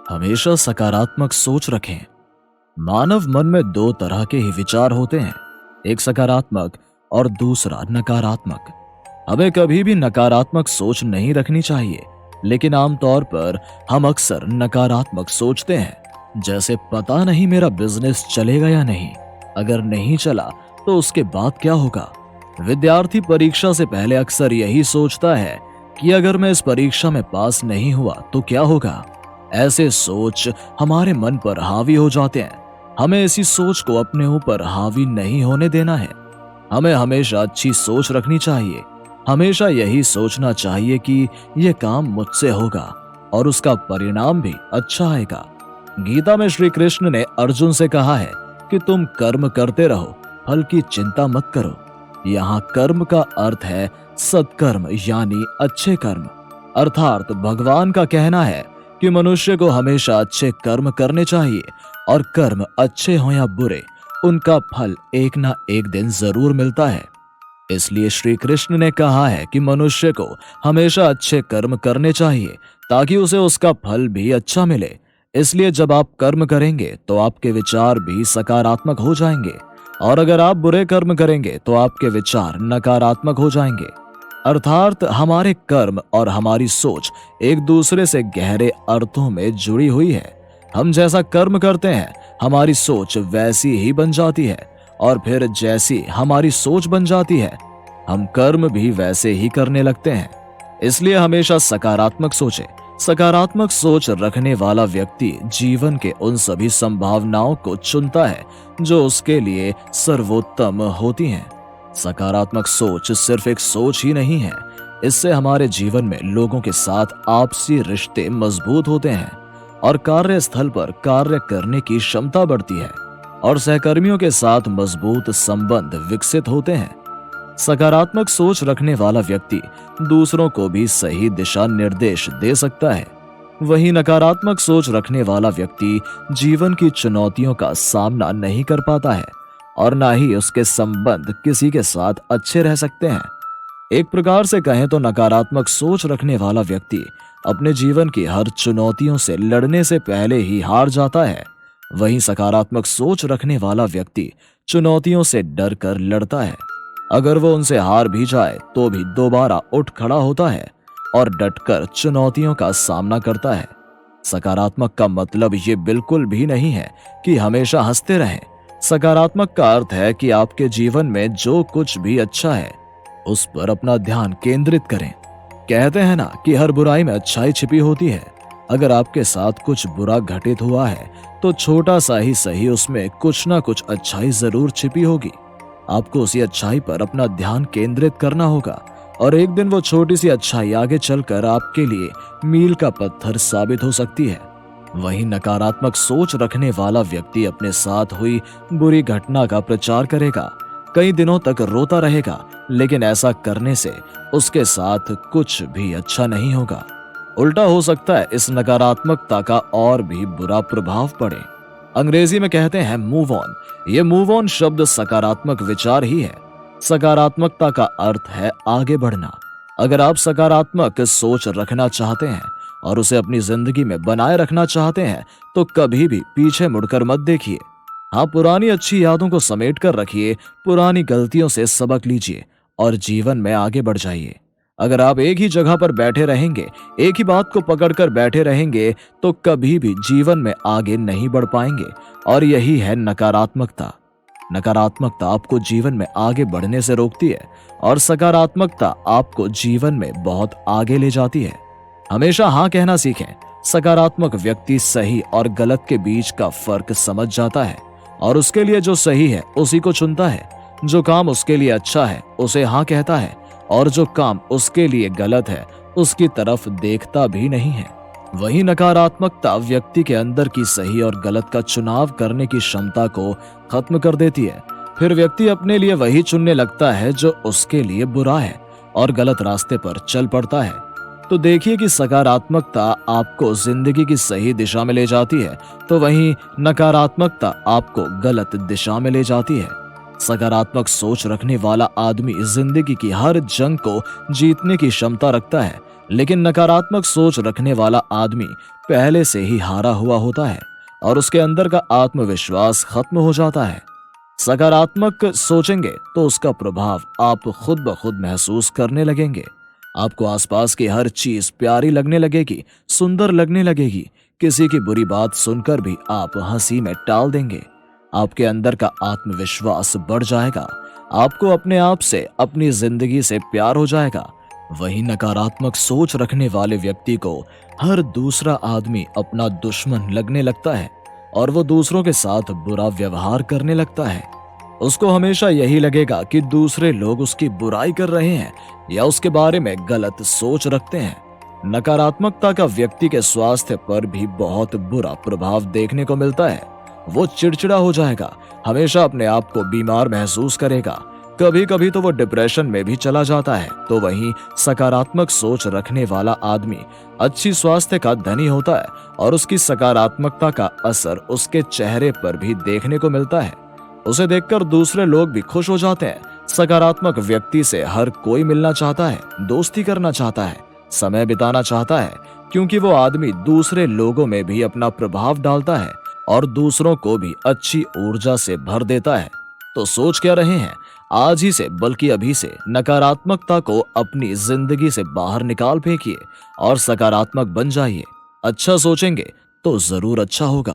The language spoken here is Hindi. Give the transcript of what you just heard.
हमेशा सकारात्मक सोच रखें। मानव मन में दो तरह के ही विचार होते हैं, एक सकारात्मक और दूसरा नकारात्मक। हमें कभी भी नकारात्मक सोच नहीं रखनी चाहिए, लेकिन आमतौर पर हम अक्सर नकारात्मक सोचते हैं। जैसे पता नहीं मेरा बिजनेस चलेगा या नहीं, अगर नहीं चला तो उसके बाद क्या होगा। विद्यार्थी परीक्षा से पहले अक्सर यही सोचता है कि अगर मैं इस परीक्षा में पास नहीं हुआ तो क्या होगा। ऐसे सोच हमारे मन पर हावी हो जाते हैं। हमें ऐसी सोच को अपने ऊपर हावी नहीं होने देना है। हमें हमेशा अच्छी सोच रखनी चाहिए। हमेशा यही सोचना चाहिए कि यह काम मुझसे होगा और उसका परिणाम भी अच्छा आएगा। गीता में श्री कृष्ण ने अर्जुन से कहा है कि तुम कर्म करते रहो, फल की चिंता मत करो। यहाँ कर्म का अर्थ है सत्कर्म यानी अच्छे कर्म। अर्थात भगवान का कहना है कि मनुष्य को हमेशा अच्छे कर्म करने चाहिए और कर्म अच्छे हो या बुरे, उनका फल एक ना एक दिन जरूर मिलता है। इसलिए श्री कृष्ण ने कहा है कि मनुष्य को हमेशा अच्छे कर्म करने चाहिए ताकि उसे उसका फल भी अच्छा मिले। इसलिए जब आप कर्म करेंगे तो आपके विचार भी सकारात्मक हो जाएंगे, और अगर आप बुरे कर्म करेंगे तो आपके विचार नकारात्मक हो जाएंगे। अर्थात हमारे कर्म और हमारी सोच एक दूसरे से गहरे अर्थों में जुड़ी हुई है। हम जैसा कर्म करते हैं हमारी सोच वैसी ही बन जाती है, और फिर जैसी हमारी सोच बन जाती है हम कर्म भी वैसे ही करने लगते हैं। इसलिए हमेशा सकारात्मक सोचें। सकारात्मक सोच रखने वाला व्यक्ति जीवन के उन सभी संभावनाओं को चुनता है जो उसके लिए सर्वोत्तम होती हैं। सकारात्मक सोच सिर्फ एक सोच ही नहीं है, इससे हमारे जीवन में लोगों के साथ आपसी रिश्ते मजबूत होते हैं और कार्यस्थल पर कार्य करने की क्षमता बढ़ती है और सहकर्मियों के साथ मजबूत संबंध विकसित होते हैं। सकारात्मक सोच रखने वाला व्यक्ति दूसरों को भी सही दिशा निर्देश दे सकता है। वहीं नकारात्मक सोच रखने वाला व्यक्ति जीवन की चुनौतियों का सामना नहीं कर पाता है और ना ही उसके संबंध किसी के साथ अच्छे रह सकते हैं। एक प्रकार से कहें तो नकारात्मक सोच रखने वाला व्यक्ति अपने जीवन की हर चुनौतियों से लड़ने से पहले ही हार जाता है। वहीं सकारात्मक सोच रखने वाला व्यक्ति चुनौतियों से डर कर लड़ता है। अगर वो उनसे हार भी जाए तो भी दोबारा उठ खड़ा होता है और डटकर चुनौतियों का सामना करता है। सकारात्मक का मतलब ये बिल्कुल भी नहीं है कि हमेशा हंसते रहें। सकारात्मक का अर्थ है कि आपके जीवन में जो कुछ भी अच्छा है उस पर अपना ध्यान केंद्रित करें। कहते हैं ना कि हर बुराई में अच्छाई छिपी होती है। अगर आपके साथ कुछ बुरा घटित हुआ है तो छोटा सा ही सही उसमें कुछ ना कुछ अच्छाई जरूर छिपी होगी। आपको उसी अच्छाई पर अपना ध्यान केंद्रित करना होगा और एक दिन वो छोटी सी अच्छाई आगे चलकर आपके लिए मील का पत्थर साबित हो सकती है। वहीं नकारात्मक सोच रखने वाला व्यक्ति अपने साथ हुई बुरी घटना का प्रचार करेगा, कई दिनों तक रोता रहेगा, लेकिन ऐसा करने से उसके साथ कुछ भी अच्छा नहीं होगा। उल्टा हो सकता है इस नकारात्मकता का और भी बुरा प्रभाव पड़े। अंग्रेजी में कहते हैं मूव ऑन। ये मूव ऑन शब्द सकारात्मक विचार ही है। सकारात्मकता का अर्थ है आगे बढ़ना। अगर आप सकारात्मक सोच रखना चाहते हैं और उसे अपनी जिंदगी में बनाए रखना चाहते हैं तो कभी भी पीछे मुड़कर मत देखिए। हाँ, पुरानी अच्छी यादों को समेट कर रखिए, पुरानी गलतियों से सबक लीजिए और जीवन में आगे बढ़ जाइए। अगर आप एक ही जगह पर बैठे रहेंगे, एक ही बात को पकड़कर बैठे रहेंगे तो कभी भी जीवन में आगे नहीं बढ़ पाएंगे, और यही है नकारात्मकता। नकारात्मकता आपको जीवन में आगे बढ़ने से रोकती है और सकारात्मकता आपको जीवन में बहुत आगे ले जाती है। हमेशा हाँ कहना सीखें। सकारात्मक व्यक्ति सही और गलत के बीच का फर्क समझ जाता है और उसके लिए जो सही है उसी को चुनता है। जो काम उसके लिए अच्छा है उसे हाँ कहता है और जो काम उसके लिए गलत है उसकी तरफ देखता भी नहीं है। वही नकारात्मकता व्यक्ति के अंदर की सही और गलत का चुनाव करने की क्षमता को खत्म कर देती है। फिर व्यक्ति अपने लिए वही चुनने लगता है जो उसके लिए बुरा है और गलत रास्ते पर चल पड़ता है। तो देखिए कि सकारात्मकता आपको जिंदगी की सही दिशा में ले जाती है तो वहीं नकारात्मकता आपको गलत दिशा में ले जाती है। सकारात्मक सोच रखने वाला आदमी जिंदगी की हर जंग को जीतने की क्षमता रखता है, लेकिन नकारात्मक सोच रखने वाला आदमी पहले से ही हारा हुआ होता है और उसके अंदर का आत्मविश्वास खत्म हो जाता है। सकारात्मक सोचेंगे तो उसका प्रभाव आप खुद ब खुद महसूस करने लगेंगे। आपको आसपास की हर चीज प्यारी लगने लगेगी, सुंदर लगने लगेगी। किसी की बुरी बात सुनकर भी आप हंसी में टाल देंगे। आपके अंदर का आत्मविश्वास बढ़ जाएगा। आपको अपने आप से, अपनी जिंदगी से प्यार हो जाएगा। वहीं नकारात्मक सोच रखने वाले व्यक्ति को हर दूसरा आदमी अपना दुश्मन लगने लगता है और वो दूसरों के साथ बुरा व्यवहार करने लगता है। उसको हमेशा यही लगेगा कि दूसरे लोग उसकी बुराई कर रहे हैं या उसके बारे में गलत सोच रखते हैं। नकारात्मकता का व्यक्ति के स्वास्थ्य पर भी बहुत बुरा प्रभाव देखने को मिलता है। वो चिड़चिड़ा हो जाएगा, हमेशा अपने आप को बीमार महसूस करेगा। कभी कभी तो वो डिप्रेशन में भी चला जाता है। तो वहीं सकारात्मक सोच रखने वाला आदमी अच्छी स्वास्थ्य का धनी होता है और उसकी सकारात्मकता का असर उसके चेहरे पर भी देखने को मिलता है। उसे देखकर दूसरे लोग भी खुश हो जाते हैं। सकारात्मक व्यक्ति से हर कोई मिलना चाहता है, दोस्ती करना चाहता है, समय बिताना चाहता है, क्योंकि वो आदमी दूसरे लोगों में भी अपना प्रभाव डालता है और दूसरों को भी अच्छी ऊर्जा से भर देता है। तो सोच क्या रहे हैं? आज ही से, बल्कि अभी से नकारात्मकता को अपनी जिंदगी से बाहर निकाल फेंकिए और सकारात्मक बन जाइए। अच्छा सोचेंगे तो जरूर अच्छा होगा।